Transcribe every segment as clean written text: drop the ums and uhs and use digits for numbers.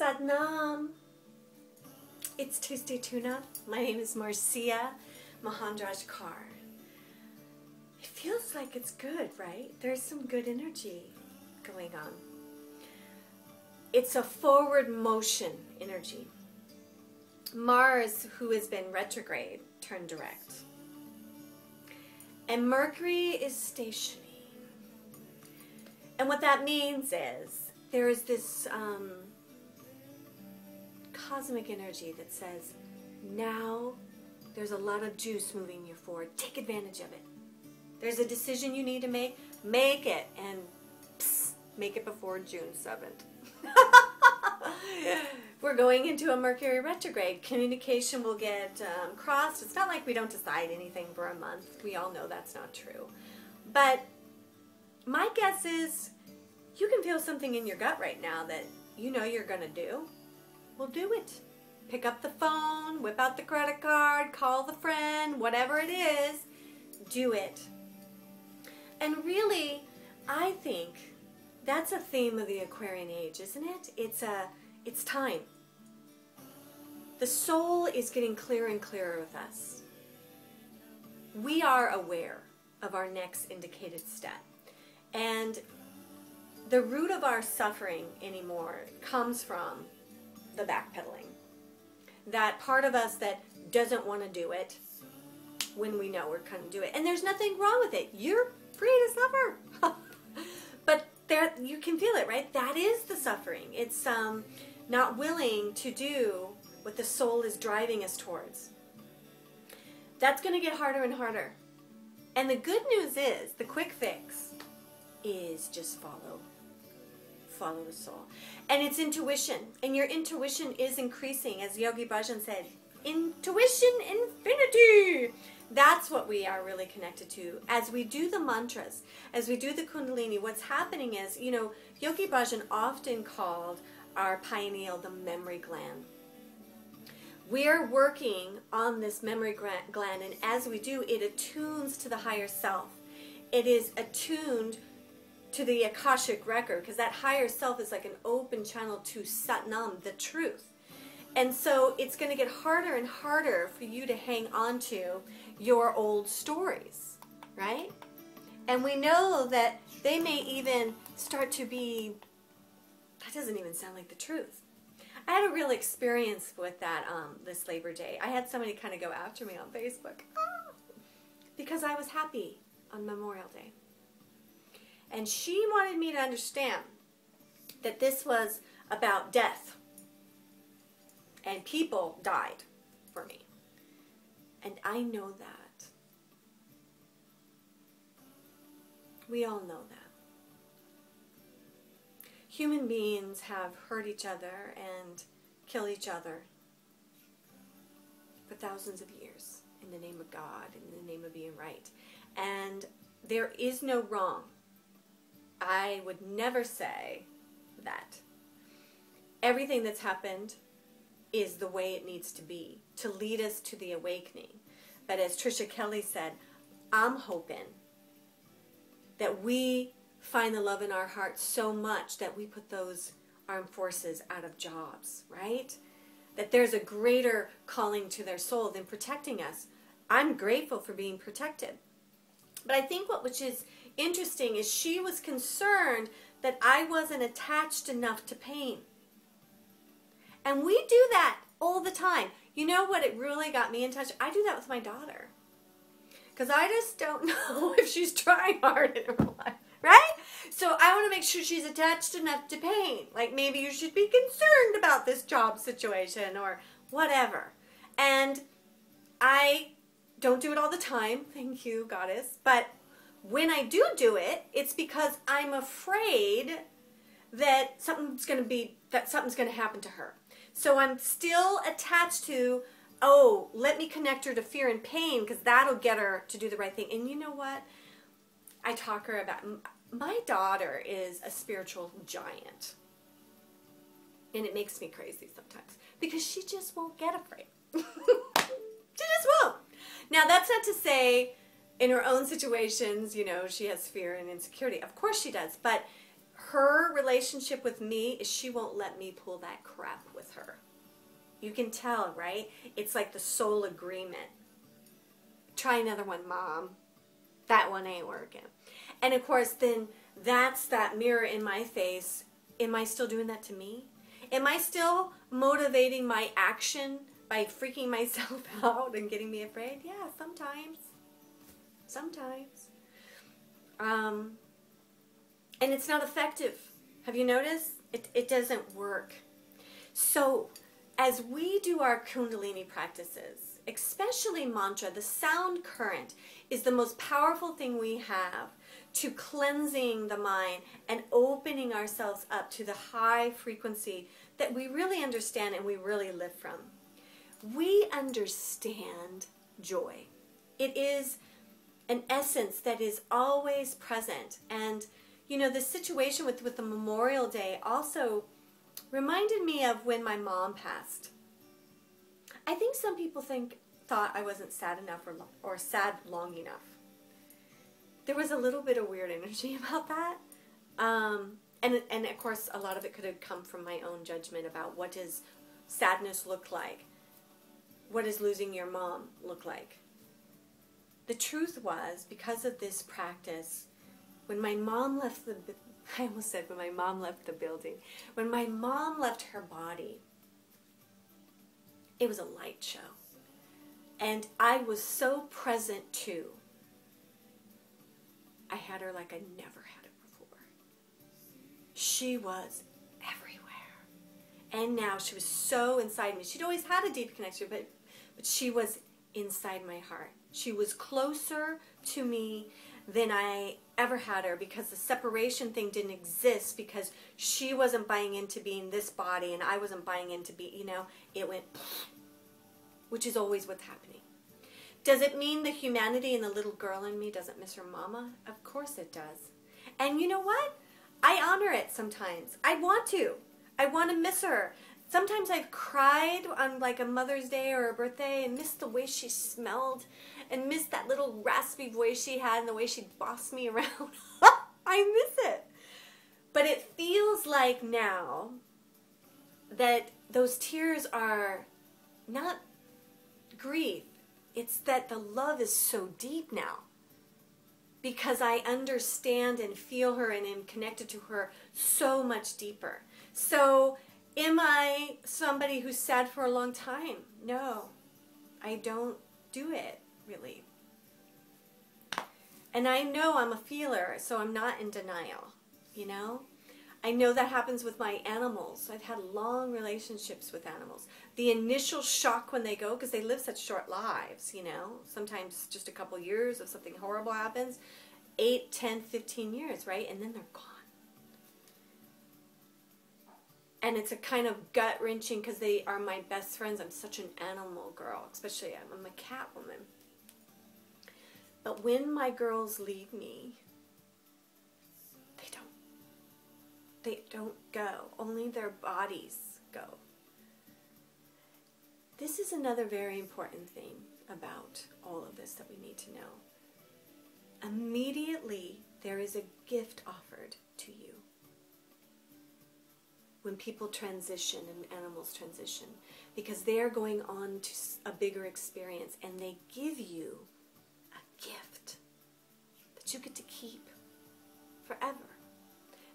Satnam. It's Tuesday Tune-Up. My name is Marcia Mahandraj Kaur. It feels like it's good, right? There's some good energy going on. It's a forward motion energy. Mars, who has been retrograde, turned direct. And Mercury is stationing. And what that means is there is this cosmic energy that says, now there's a lot of juice moving you forward. Take advantage of it. There's a decision you need to make it, and make it before June 7th. We're going into a Mercury retrograde. Communication will get crossed. It's not like we don't decide anything for a month. We all know that's not true. But my guess is you can feel something in your gut right now that you know you're going to do. Well, do it. Pick up the phone, whip out the credit card, call the friend, whatever it is, do it. And really, I think that's a theme of the Aquarian age, isn't it? It's time. The soul is getting clearer and clearer with us. We are aware of our next indicated step. And the root of our suffering anymore comes from the backpedaling. That part of us that doesn't want to do it when we know we're going to do it. And there's nothing wrong with it. You're free to suffer. But there, you can feel it, right? That is the suffering. It's not willing to do what the soul is driving us towards. That's going to get harder and harder. And the good news is, the quick fix is just follow the soul. And it's intuition. And your intuition is increasing. As Yogi Bhajan said, intuition infinity. That's what we are really connected to. As we do the mantras, as we do the Kundalini, what's happening is, you know, Yogi Bhajan often called our pineal the memory gland. We're working on this memory gland, and as we do, it attunes to the higher self. It is attuned to the Akashic record, because that higher self is like an open channel to Satnam, the truth. And so it's going to get harder and harder for you to hang on to your old stories, right? And we know that they may even start to be, that doesn't even sound like the truth. I had a real experience with that this Labor Day. I had somebody kind of go after me on Facebook because I was happy on Memorial Day. And she wanted me to understand that this was about death. And people died for me. And I know that. We all know that. Human beings have hurt each other and kill each other for thousands of years in the name of God, in the name of being right. And there is no wrong. I would never say that. Everything that's happened is the way it needs to be to lead us to the awakening. But as Trisha Kelly said, I'm hoping that we find the love in our hearts so much that we put those armed forces out of jobs, right? That there's a greater calling to their soul than protecting us. I'm grateful for being protected. But I think which is interesting is she was concerned that I wasn't attached enough to pain. And we do that all the time. You know what it really got me in touch? I do that with my daughter. Because I just don't know if she's trying hard in her life. Right? So I want to make sure she's attached enough to pain. Like maybe you should be concerned about this job situation or whatever. And I don't do it all the time. Thank you, Goddess. But when I do it, it's because I'm afraid that something's going to happen to her. So I'm still attached to, oh, let me connect her to fear and pain because that'll get her to do the right thing. And you know what? I talk her about, my daughter is a spiritual giant. And it makes me crazy sometimes because she just won't get afraid. She just won't. Now, that's not to say in her own situations, you know, she has fear and insecurity. Of course she does. But her relationship with me is she won't let me pull that crap with her. You can tell, right? It's like the soul agreement. Try another one, Mom. That one ain't working. And of course, then that's that mirror in my face. Am I still doing that to me? Am I still motivating my action by freaking myself out and getting me afraid? Yeah, sometimes. Sometimes. And it's not effective. Have you noticed? It doesn't work. So, as we do our Kundalini practices, especially mantra, the sound current is the most powerful thing we have to cleansing the mind and opening ourselves up to the high frequency that we really understand and we really live from. We understand joy. It is an essence that is always present. And, you know, the situation with the Memorial Day also reminded me of when my mom passed. I think some people thought I wasn't sad enough or sad long enough. There was a little bit of weird energy about that. And of course, a lot of it could have come from my own judgment about what does sadness look like? What does losing your mom look like? The truth was, because of this practice, when my mom left I almost said when my mom left the building. When my mom left her body, it was a light show. And I was so present too. I had her like I never had it before. She was everywhere. And now she was so inside me. She'd always had a deep connection, but she was inside my heart. She was closer to me than I ever had her, because the separation thing didn't exist, because she wasn't buying into being this body and I wasn't buying into it went, which is always what's happening. Does it mean the humanity and the little girl in me doesn't miss her mama? Of course it does. And you know what? I honor it sometimes. I want to. I want to miss her. Sometimes I've cried on like a Mother's Day or a birthday and missed the way she smelled and missed that little raspy voice she had and the way she bossed me around. I miss it. But it feels like now that those tears are not grief. It's that the love is so deep now, because I understand and feel her and am connected to her so much deeper. So am I somebody who's sad for a long time? No, I don't do it, really. And I know I'm a feeler, so I'm not in denial, you know? I know that happens with my animals. I've had long relationships with animals. The initial shock when they go, because they live such short lives, you know? Sometimes just a couple years if something horrible happens. 8, 10, 15 years, right? And then they're gone. And it's a kind of gut-wrenching because they are my best friends. I'm such an animal girl, especially I'm a cat woman. But when my girls leave me, they don't go. Only their bodies go. This is another very important thing about all of this that we need to know. Immediately, there is a gift offered to you. When people transition and animals transition, because they are going on to a bigger experience, and they give you a gift that you get to keep forever,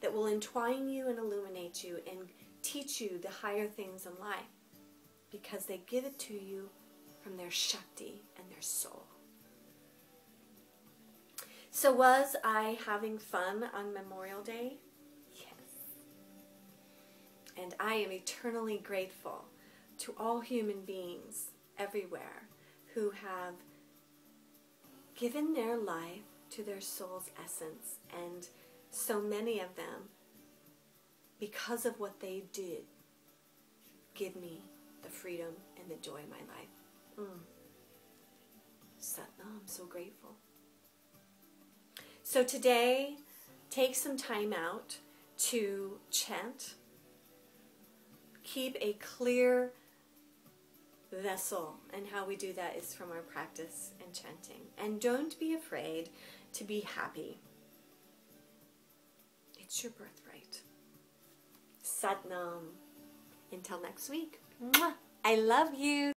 that will entwine you and illuminate you and teach you the higher things in life, because they give it to you from their Shakti and their soul. So was I having fun on Memorial Day? And I am eternally grateful to all human beings everywhere who have given their life to their soul's essence. And so many of them, because of what they did, give me the freedom and the joy in my life. Satnam, I'm so grateful. So today, take some time out to chant. Keep a clear vessel, and how we do that is from our practice and chanting. And don't be afraid to be happy. It's your birthright. Sat Nam. Until next week. Mwah. I love you.